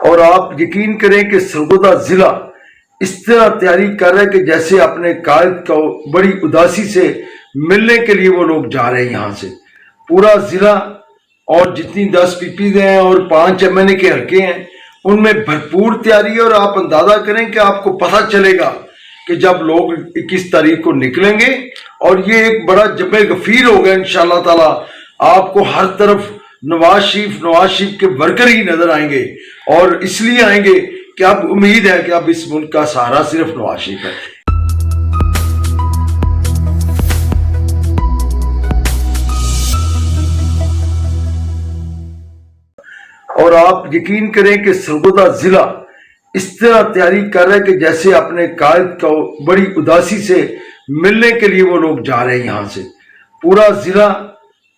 और आप यकीन करें कि सरगोदा जिला इस तरह तैयारी कर रहा है कि जैसे अपने कायद को बड़ी उदासी से मिलने के लिए वो लोग जा रहे हैं। यहाँ से पूरा जिला और जितनी 10 पीपीज हैं और 5 एमएनए के हल्के हैं उनमें भरपूर तैयारी है। और आप अंदाजा करें कि आपको पता चलेगा कि जब लोग 21 तारीख को निकलेंगे और ये एक बड़ा जमे गफीर होगा इंशाअल्लाह ताला। आपको हर तरफ नवाज शरीफ के वर्कर ही नजर आएंगे और इसलिए आएंगे कि अब उम्मीद है कि अब इस मुल्क का सहारा सिर्फ नवाज शरीफ है। और आप यकीन करें कि सरगोदा जिला इस तरह तैयारी कर रहा है कि जैसे अपने कायद को बड़ी उदासी से मिलने के लिए वो लोग जा रहे हैं। यहाँ से पूरा जिला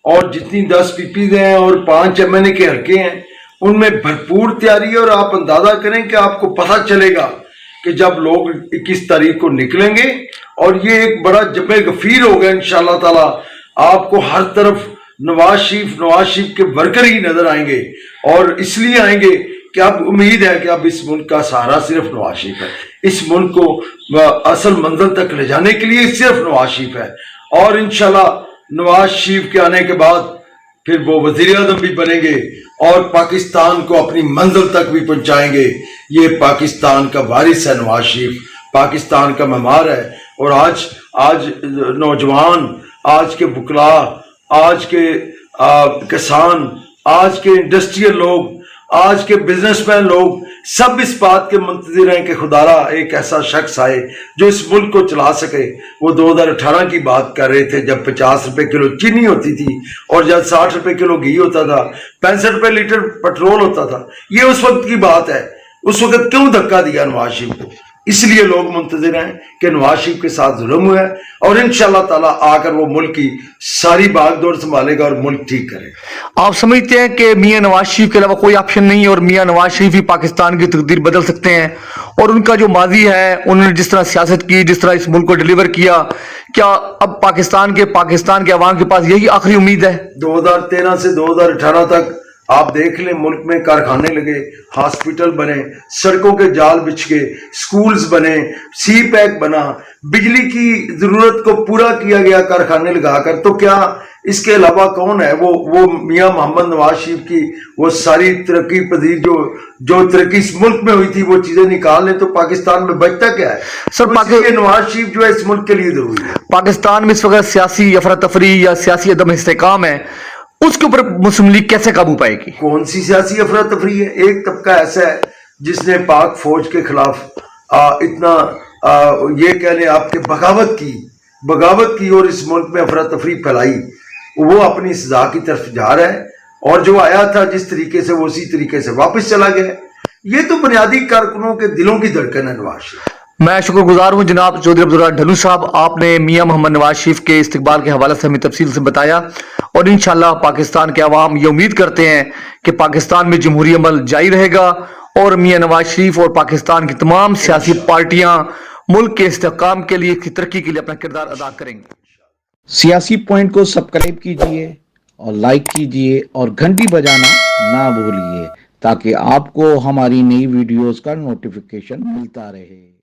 और जितनी 10 पीपीज हैं और 5 एमएनए के हल्के हैं उनमें भरपूर तैयारी है। और आप अंदाजा करें कि आपको पता चलेगा कि जब लोग 21 तारीख को निकलेंगे और ये एक बड़ा जमे गफीर होगा इंशाअल्लाह ताला। आपको हर तरफ नवाज शरीफ के वर्कर ही नजर आएंगे और इसलिए आएंगे कि अब उम्मीद है कि अब इस मुल्क का सहारा सिर्फ नवाज शरीफ है। इस मुल्क को असल मंजिल तक ले जाने के लिए सिर्फ नवाज शरीफ है। और इंशाल्लाह नवाज शरीफ के आने के बाद फिर वो वजीर आज़म भी बनेंगे और पाकिस्तान को अपनी मंजिल तक भी पहुंचाएंगे। ये पाकिस्तान का वारिस है नवाज शरीफ, पाकिस्तान का मेहमान है। और आज नौजवान, आज के बुकला, आज के किसान, आज के इंडस्ट्रियल लोग, आज के बिजनेसमैन लोग सब इस बात के मुंतजिर हैं कि खुदारा एक ऐसा शख्स आए जो इस मुल्क को चला सके। वो 2018 की बात कर रहे थे जब 50 रुपए किलो चीनी होती थी और जब 60 रुपए किलो घी होता था, 65 रुपए लीटर पेट्रोल होता था। ये उस वक्त की बात है। उस वक्त क्यों धक्का दिया नवाज शरीफ को? इसलिए लोग मुंतजिर हैं कि नवाज शरीफ के साथ जुल्म हुआ है और इंशाअल्लाह ताला आकर वो मुल्क की सारी भागदौड़ संभालेगा और मुल्क ठीक करेगा। आप समझते हैं कि मियां नवाज शरीफ के अलावा कोई ऑप्शन नहीं है और मियां नवाज शरीफ ही पाकिस्तान की तकदीर बदल सकते हैं? और उनका जो माजी है, उन्होंने जिस तरह सियासत की, जिस तरह इस मुल्क को डिलीवर किया, क्या अब पाकिस्तान के अवाम के पास यही आखिरी उम्मीद है? 2013 से 2018 तक आप देख लें, मुल्क में कारखाने लगे, हॉस्पिटल बने, सड़कों के जाल बिछ के, स्कूल्स बने, सी पैक बना, बिजली की जरूरत को पूरा किया गया कारखाने लगाकर। तो क्या इसके अलावा कौन है? वो मियां मोहम्मद नवाज शरीफ की वो सारी तरक्की पजीर जो तरक्की इस मुल्क में हुई थी वो चीजें निकाल लें तो पाकिस्तान में बचता क्या है? सर, नवाज शरीफ जो है इस मुल्क के लिए जरूरी है। पाकिस्तान में इस वक्त सियासी अफरा तफरी या सियासी अदम इस्तेकाम है, उसके ऊपर मुस्लिम लीग कैसे काबू पाएगी? कौन सी सियासी अफरा तफरी है? एक तबका ऐसा है जिसने पाक फौज के खिलाफ ये कह लें आपके बगावत की और इस मुल्क में अफरा तफरी फैलाई। वो अपनी सजा की तरफ जा रहा है और जो आया था जिस तरीके से वो उसी तरीके से वापस चला गया। ये तो बुनियादी कारकुनों के दिलों की धड़कन है नवाज शरीफ। मैं शुक्रगुजार हूं जनाब चौधरी अब्दुल ढल्लू साहब, आपने मियां मोहम्मद नवाज शरीफ के इस्तिकबाल के हवाले से हमें तफसील से बताया। और इंशाल्लाह पाकिस्तान के अवाम ये उम्मीद करते हैं कि पाकिस्तान में जमहूरी अमल जारी रहेगा और मियां नवाज शरीफ और पाकिस्तान की तमाम सियासी पार्टियां मुल्क के इस्तेहकाम के लिए, तरक्की के लिए अपना किरदार अदा करेंगे। सियासी पॉइंट को सब्सक्राइब कीजिए और लाइक कीजिए और घंटी बजाना ना भूलिए ताकि आपको हमारी नई वीडियोस का नोटिफिकेशन मिलता रहे।